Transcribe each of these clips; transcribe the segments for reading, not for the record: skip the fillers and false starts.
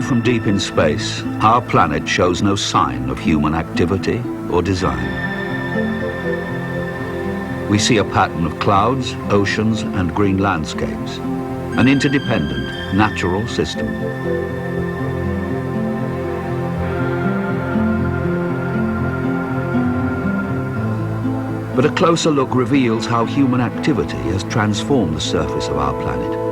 from deep in space, our planet shows no sign of human activity or design. We see a pattern of clouds, oceans, and green landscapes, an interdependent, natural system. But a closer look reveals how human activity has transformed the surface of our planet.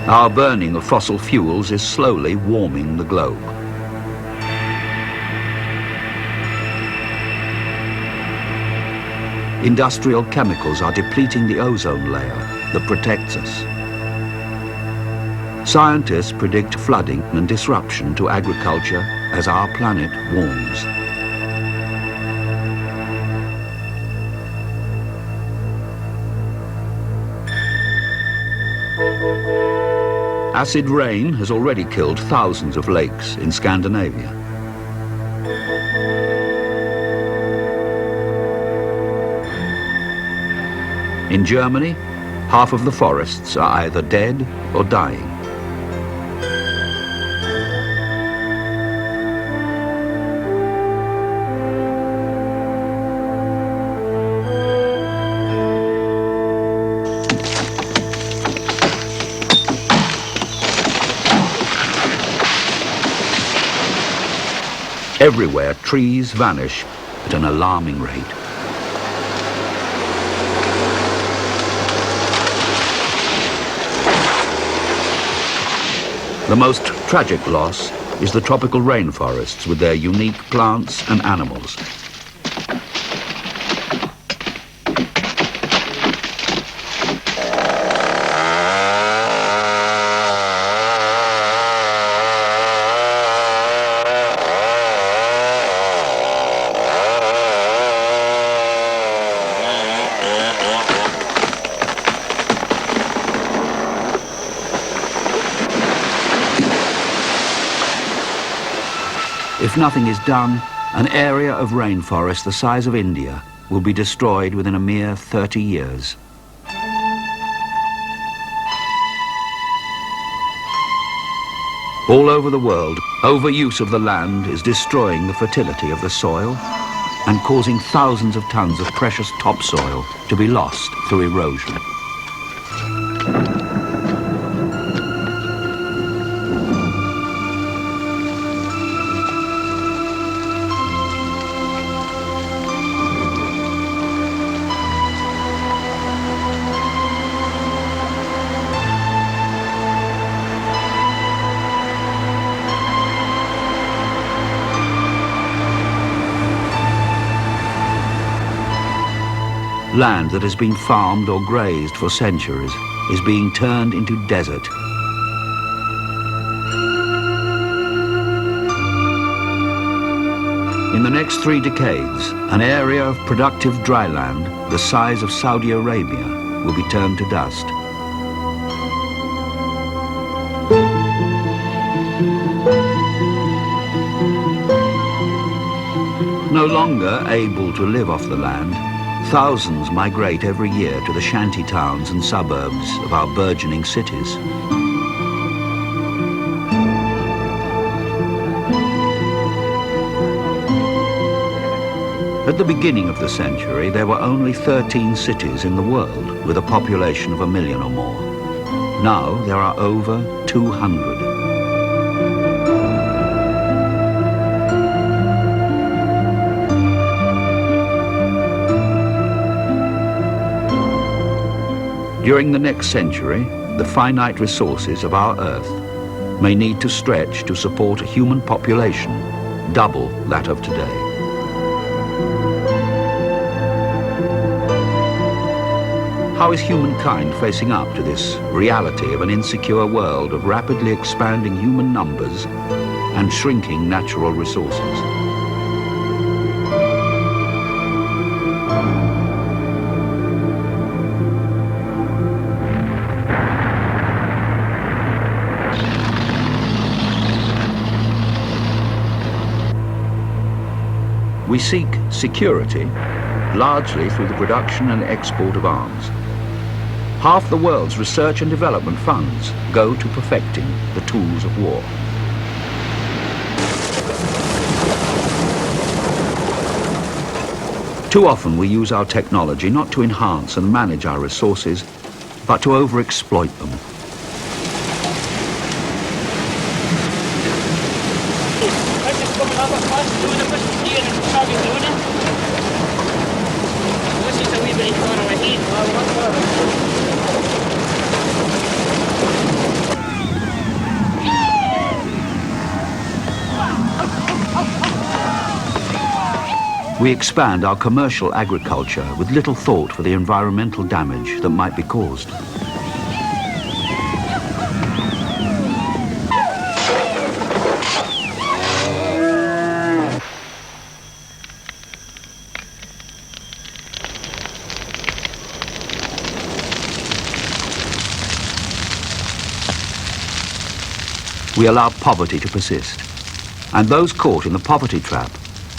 Our burning of fossil fuels is slowly warming the globe. Industrial chemicals are depleting the ozone layer that protects us. Scientists predict flooding and disruption to agriculture as our planet warms. Acid rain has already killed thousands of lakes in Scandinavia. In Germany, half of the forests are either dead or dying. Everywhere, trees vanish at an alarming rate. The most tragic loss is the tropical rainforests with their unique plants and animals. If nothing is done, an area of rainforest the size of India will be destroyed within a mere 30 years. All over the world, overuse of the land is destroying the fertility of the soil and causing thousands of tons of precious topsoil to be lost through erosion. Land that has been farmed or grazed for centuries is being turned into desert. In the next 3 decades, an area of productive dry land the size of Saudi Arabia will be turned to dust. No longer able to live off the land, thousands migrate every year to the shanty towns and suburbs of our burgeoning cities. At the beginning of the century, there were only 13 cities in the world with a population of 1 million or more. Now there are over 200. During the next century, the finite resources of our Earth may need to stretch to support a human population double that of today. How is humankind facing up to this reality of an insecure world of rapidly expanding human numbers and shrinking natural resources? We seek security largely through the production and export of arms. Half the world's research and development funds go to perfecting the tools of war. Too often we use our technology not to enhance and manage our resources, but to overexploit them. We expand our commercial agriculture with little thought for the environmental damage that might be caused. We allow poverty to persist, and those caught in the poverty trap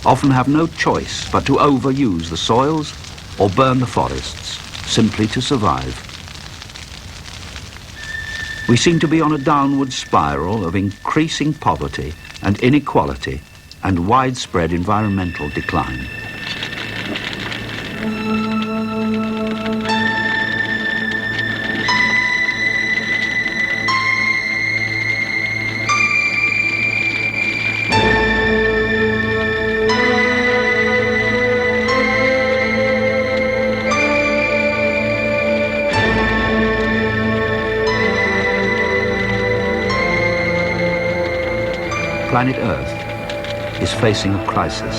often have no choice but to overuse the soils or burn the forests simply to survive. We seem to be on a downward spiral of increasing poverty and inequality and widespread environmental decline. Planet Earth is facing a crisis.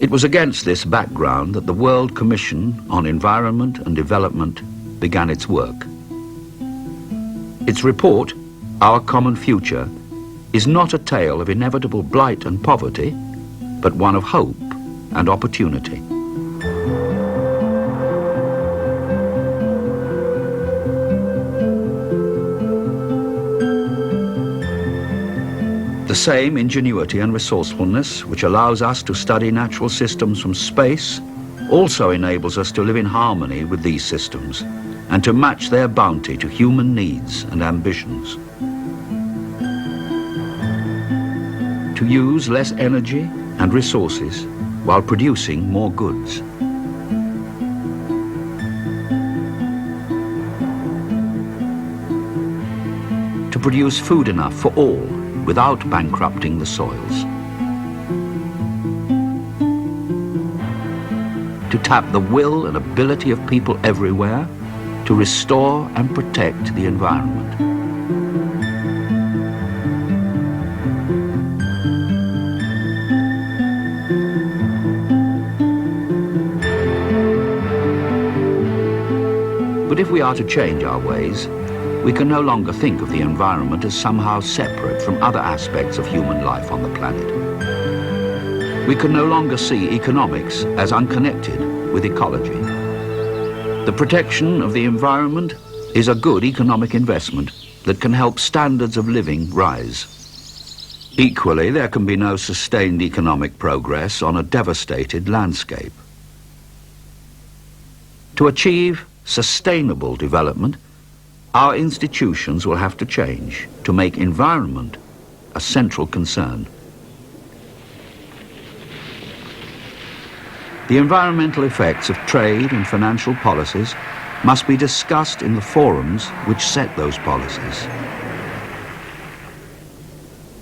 It was against this background that the World Commission on Environment and Development began its work. Its report, Our Common Future, is not a tale of inevitable blight and poverty, but one of hope and opportunity. The same ingenuity and resourcefulness which allows us to study natural systems from space also enables us to live in harmony with these systems and to match their bounty to human needs and ambitions. To use less energy and resources while producing more goods. To produce food enough for all without bankrupting the soils. To tap the will and ability of people everywhere to restore and protect the environment. But if we are to change our ways, we can no longer think of the environment as somehow separate from other aspects of human life on the planet. We can no longer see economics as unconnected with ecology. The protection of the environment is a good economic investment that can help standards of living rise. Equally, there can be no sustained economic progress on a devastated landscape. To achieve sustainable development, our institutions will have to change to make environment a central concern. The environmental effects of trade and financial policies must be discussed in the forums which set those policies.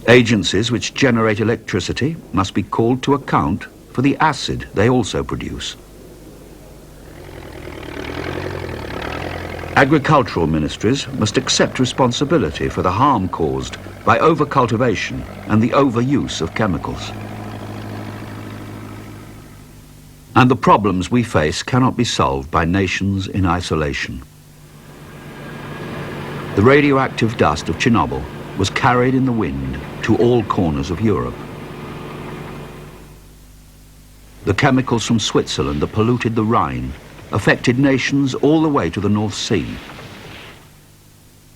Agencies which generate electricity must be called to account for the acid they also produce. Agricultural ministries must accept responsibility for the harm caused by overcultivation and the overuse of chemicals. And the problems we face cannot be solved by nations in isolation. The radioactive dust of Chernobyl was carried in the wind to all corners of Europe. The chemicals from Switzerland that polluted the Rhine affected nations all the way to the North Sea.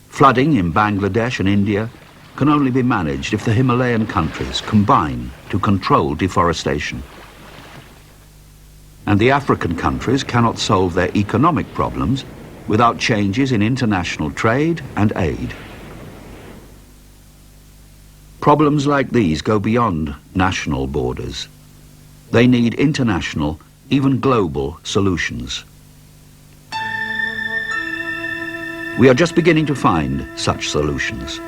Flooding in Bangladesh and India can only be managed if the Himalayan countries combine to control deforestation. And the African countries cannot solve their economic problems without changes in international trade and aid. Problems like these go beyond national borders. They need international, even global, solutions. We are just beginning to find such solutions.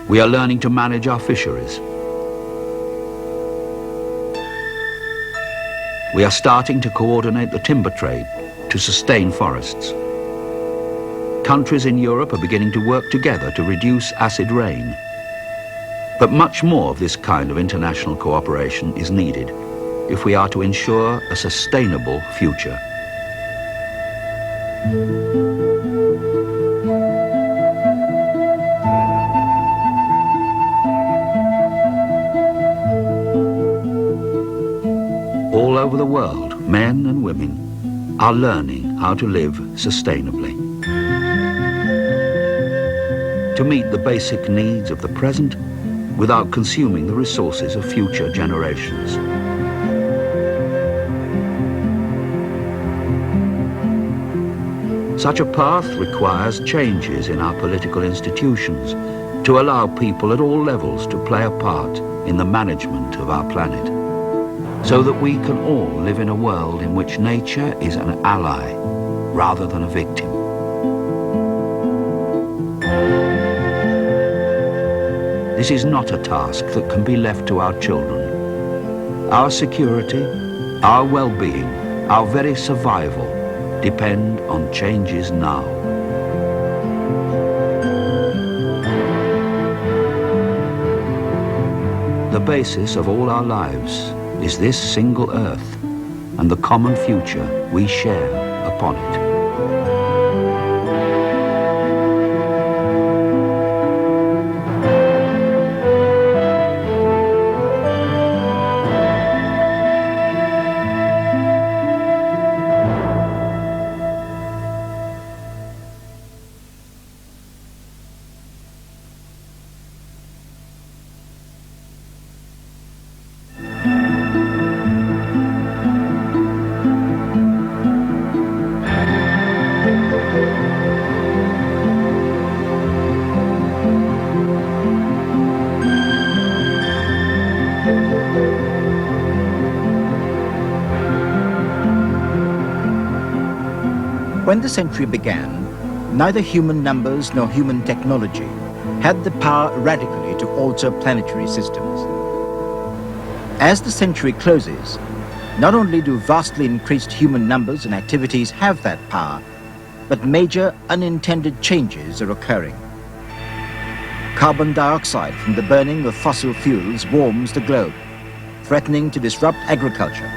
We are learning to manage our fisheries. We are starting to coordinate the timber trade to sustain forests. Countries in Europe are beginning to work together to reduce acid rain. But much more of this kind of international cooperation is needed if we are to ensure a sustainable future. All over the world, men and women are learning how to live sustainably. To meet the basic needs of the present without consuming the resources of future generations. Such a path requires changes in our political institutions to allow people at all levels to play a part in the management of our planet, so that we can all live in a world in which nature is an ally rather than a victim. This is not a task that can be left to our children. Our security, our well-being, our very survival depend on changes now. The basis of all our lives is this single earth and the common future we share upon it. When the century began, neither human numbers nor human technology had the power radically to alter planetary systems. As the century closes, not only do vastly increased human numbers and activities have that power, but major unintended changes are occurring. Carbon dioxide from the burning of fossil fuels warms the globe, threatening to disrupt agriculture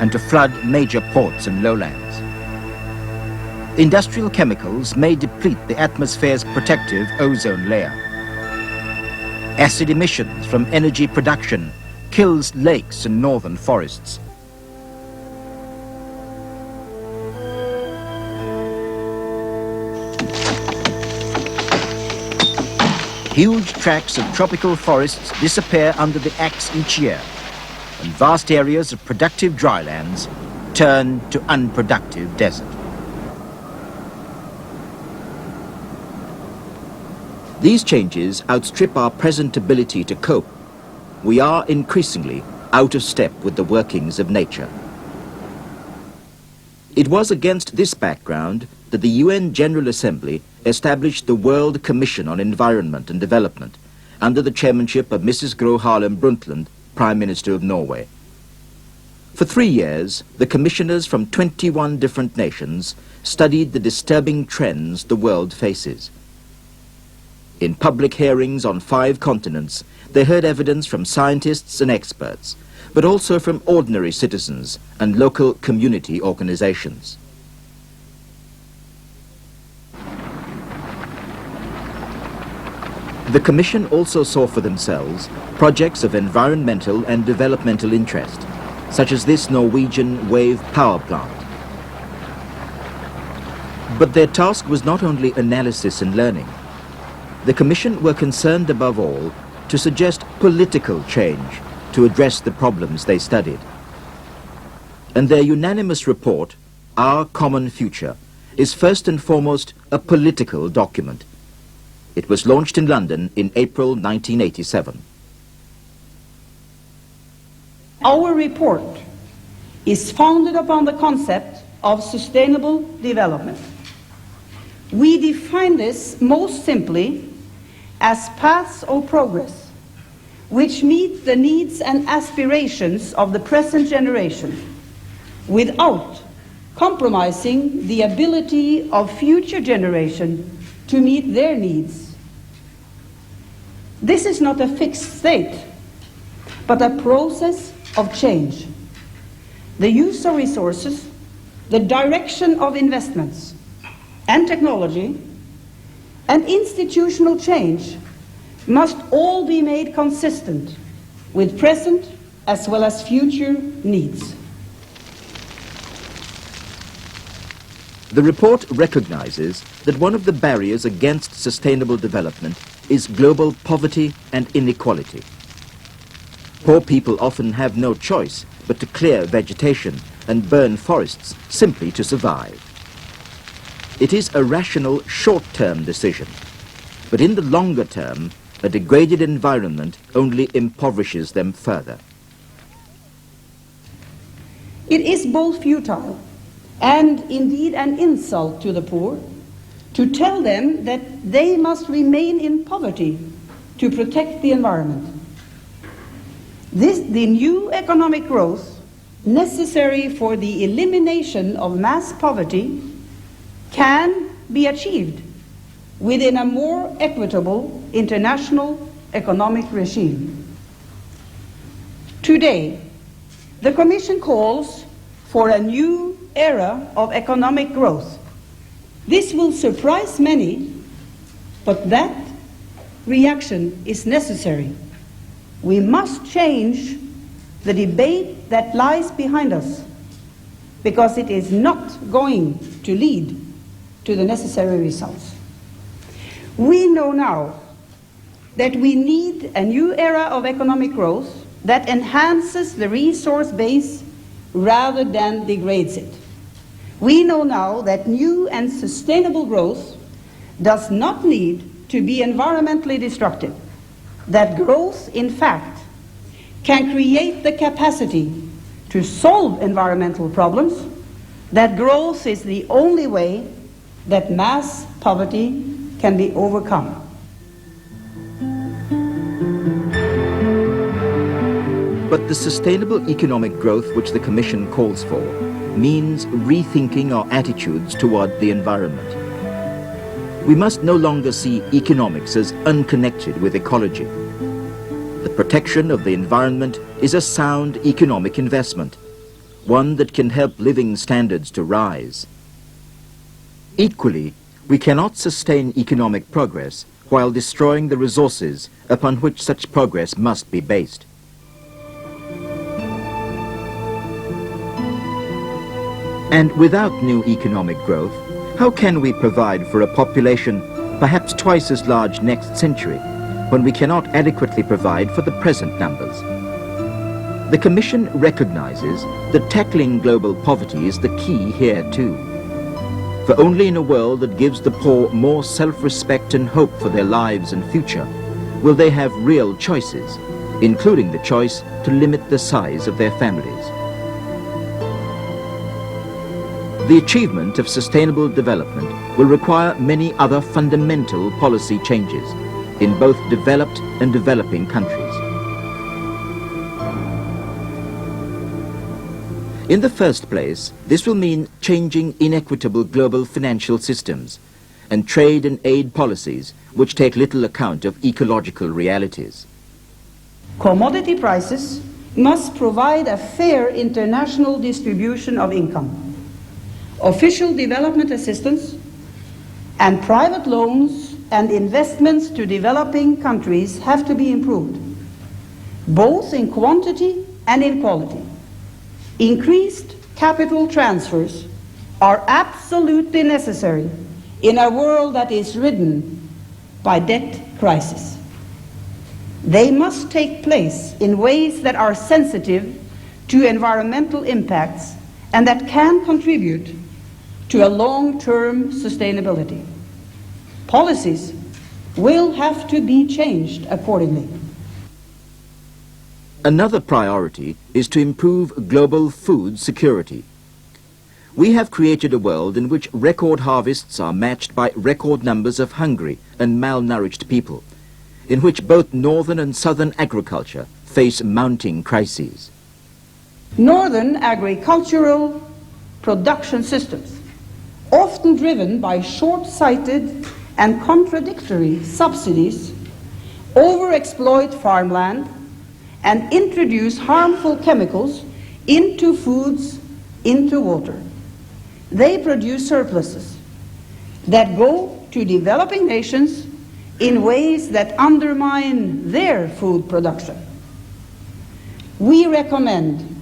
and to flood major ports and lowlands. Industrial chemicals may deplete the atmosphere's protective ozone layer. Acid emissions from energy production kills lakes and northern forests. Huge tracts of tropical forests disappear under the axe each year, and vast areas of productive drylands turn to unproductive desert. These changes outstrip our present ability to cope. We are increasingly out of step with the workings of nature. It was against this background that the UN General Assembly established the World Commission on Environment and Development under the chairmanship of Mrs. Gro Harlem Brundtland, Prime Minister of Norway. For 3 years, the commissioners from 21 different nations studied the disturbing trends the world faces. In public hearings on 5 continents, they heard evidence from scientists and experts, but also from ordinary citizens and local community organizations. The Commission also saw for themselves projects of environmental and developmental interest, such as this Norwegian wave power plant. But their task was not only analysis and learning. The Commission were concerned above all to suggest political change to address the problems they studied. And their unanimous report, Our Common Future, is first and foremost a political document. It was launched in London in April 1987. Our report is founded upon the concept of sustainable development. We define this most simply as paths of progress which meet the needs and aspirations of the present generation without compromising the ability of future generations to meet their needs. This is not a fixed state, but a process of change. The use of resources, the direction of investments and technology, and institutional change must all be made consistent with present as well as future needs. The report recognizes that one of the barriers against sustainable development is global poverty and inequality. Poor people often have no choice but to clear vegetation and burn forests simply to survive. It is a rational short-term decision, but in the longer term, a degraded environment only impoverishes them further. It is both futile and indeed an insult to the poor to tell them that they must remain in poverty to protect the environment. The new economic growth necessary for the elimination of mass poverty can be achieved within a more equitable international economic regime. Today, the Commission calls for a new era of economic growth. This will surprise many, but that reaction is necessary. We must change the debate that lies behind us, because it is not going to lead to the necessary results. We know now that we need a new era of economic growth that enhances the resource base rather than degrades it. We know now that new and sustainable growth does not need to be environmentally destructive, that growth, in fact, can create the capacity to solve environmental problems, that growth is the only way that mass poverty can be overcome. But the sustainable economic growth which the Commission calls for means rethinking our attitudes toward the environment. We must no longer see economics as unconnected with ecology. The protection of the environment is a sound economic investment, one that can help living standards to rise. Equally, we cannot sustain economic progress while destroying the resources upon which such progress must be based. And without new economic growth, how can we provide for a population perhaps twice as large next century when we cannot adequately provide for the present numbers? The Commission recognizes that tackling global poverty is the key here too. For only in a world that gives the poor more self-respect and hope for their lives and future will they have real choices, including the choice to limit the size of their families. The achievement of sustainable development will require many other fundamental policy changes in both developed and developing countries. In the first place, this will mean changing inequitable global financial systems and trade and aid policies which take little account of ecological realities. Commodity prices must provide a fair international distribution of income. Official development assistance and private loans and investments to developing countries have to be improved, both in quantity and in quality. Increased capital transfers are absolutely necessary in a world that is ridden by debt crisis. They must take place in ways that are sensitive to environmental impacts and that can contribute to a long-term sustainability. Policies will have to be changed accordingly. Another priority is to improve global food security. We have created a world in which record harvests are matched by record numbers of hungry and malnourished people, in which both northern and southern agriculture face mounting crises. Northern agricultural production systems, often driven by short-sighted and contradictory subsidies, overexploit farmland and introduce harmful chemicals into foods, into water. They produce surpluses that go to developing nations in ways that undermine their food production. We recommend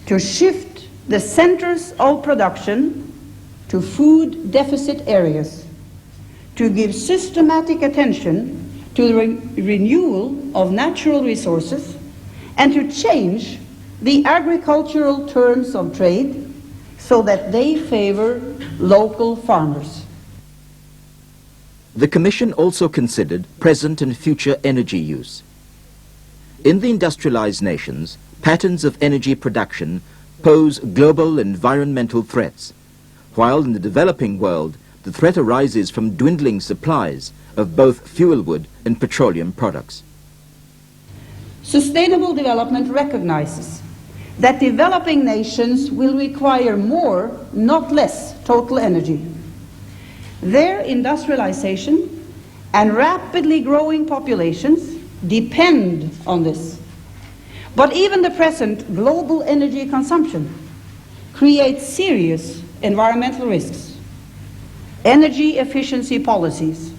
to shift the centers of production to food deficit areas, to give systematic attention to the renewal of natural resources, and to change the agricultural terms of trade so that they favor local farmers. The Commission also considered present and future energy use. In the industrialized nations, patterns of energy production pose global environmental threats, while in the developing world, the threat arises from dwindling supplies of both fuel wood and petroleum products. Sustainable development recognizes that developing nations will require more, not less, total energy. Their industrialization and rapidly growing populations depend on this. But even the present global energy consumption creates serious environmental risks. Energy efficiency policies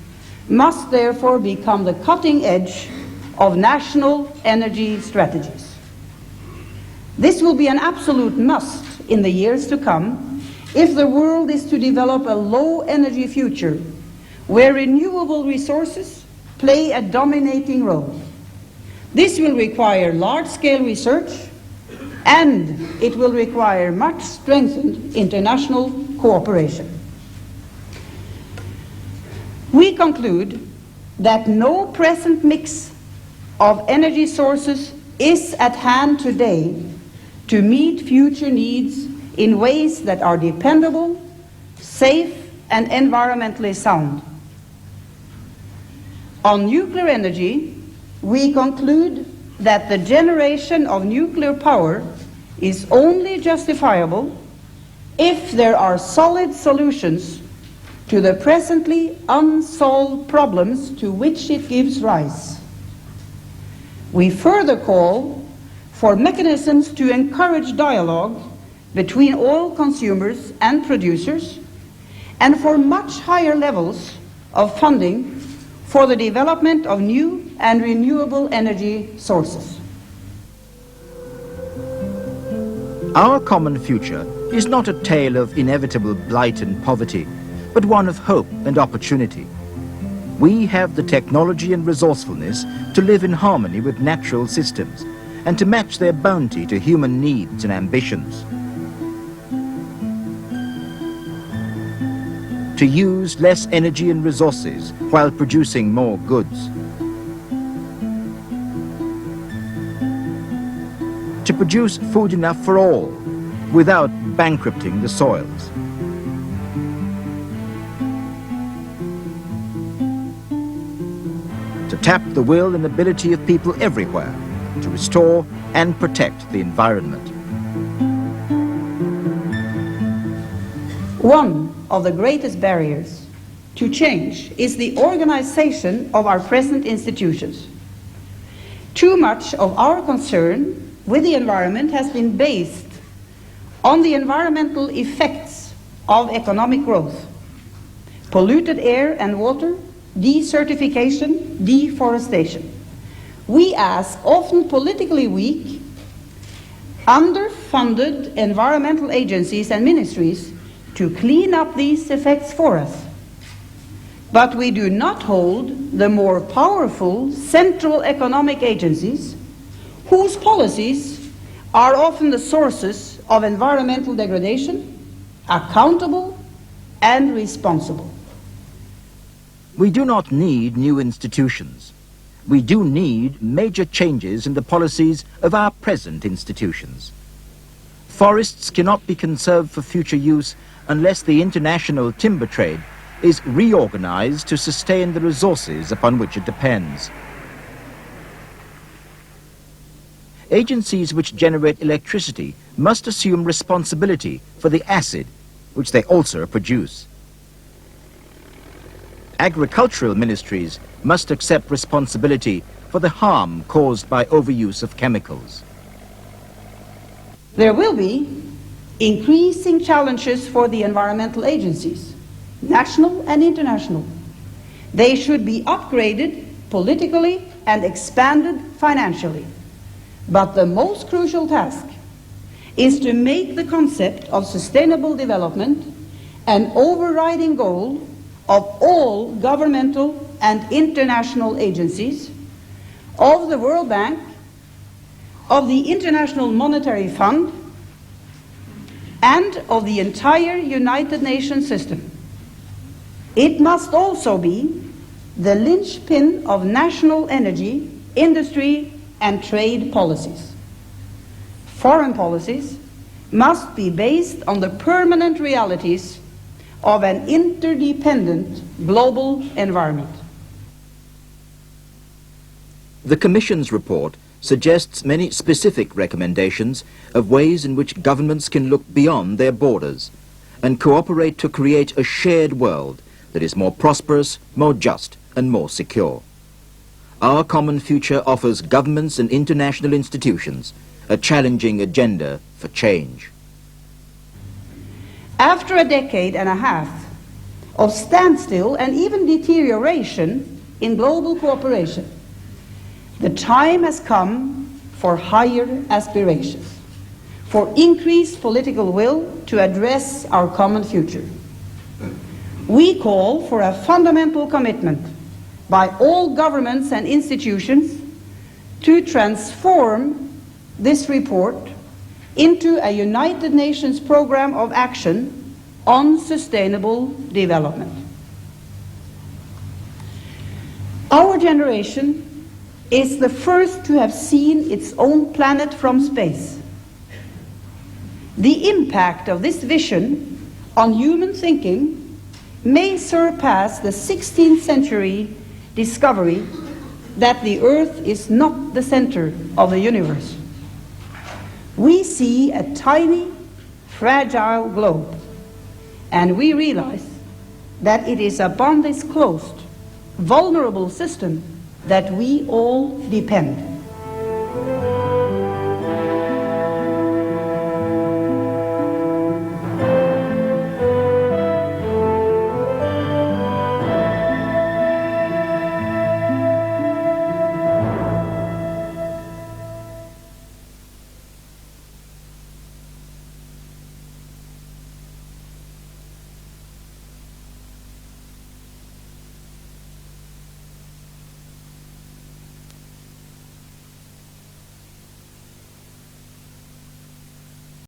must therefore become the cutting edge of national energy strategies. This will be an absolute must in the years to come if the world is to develop a low-energy future where renewable resources play a dominating role. This will require large-scale research, and it will require much strengthened international cooperation. We conclude that no present mix of energy sources is at hand today to meet future needs in ways that are dependable, safe, and environmentally sound. On nuclear energy, we conclude that the generation of nuclear power is only justifiable if there are solid solutions to the presently unsolved problems to which it gives rise. We further call for mechanisms to encourage dialogue between oil consumers and producers, and for much higher levels of funding for the development of new and renewable energy sources. Our common future is not a tale of inevitable blight and poverty, but one of hope and opportunity. We have the technology and resourcefulness to live in harmony with natural systems and to match their bounty to human needs and ambitions. To use less energy and resources while producing more goods. To produce food enough for all without bankrupting the soils. To tap the will and ability of people everywhere to restore and protect the environment. One of the greatest barriers to change is the organization of our present institutions. Too much of our concern with the environment has been based on the environmental effects of economic growth: polluted air and water, desertification, deforestation. We ask often politically weak, underfunded environmental agencies and ministries to clean up these effects for us. But we do not hold the more powerful central economic agencies whose policies are often the sources of environmental degradation, accountable and responsible. We do not need new institutions. We do need major changes in the policies of our present institutions. Forests cannot be conserved for future use unless the international timber trade is reorganized to sustain the resources upon which it depends. Agencies which generate electricity must assume responsibility for the acid which they also produce. Agricultural ministries must accept responsibility for the harm caused by overuse of chemicals. There will be increasing challenges for the environmental agencies, national and international. They should be upgraded politically and expanded financially. But the most crucial task is to make the concept of sustainable development an overriding goal of all governmental and international agencies, of the World Bank, of the International Monetary Fund, and of the entire United Nations system. It must also be the linchpin of national energy, industry, and trade policies. Foreign policies must be based on the permanent realities of an interdependent global environment. The Commission's report suggests many specific recommendations of ways in which governments can look beyond their borders and cooperate to create a shared world that is more prosperous, more just, and more secure. Our common future offers governments and international institutions a challenging agenda for change. After a decade and a half of standstill and even deterioration in global cooperation, the time has come for higher aspirations, for increased political will to address our common future. We call for a fundamental commitment by all governments and institutions to transform this report into a United Nations program of action on sustainable development. Our generation is the first to have seen its own planet from space. The impact of this vision on human thinking may surpass the 16th century discovery that the Earth is not the center of the universe. We see a tiny, fragile globe, and we realize that it is upon this closed, vulnerable system that we all depend.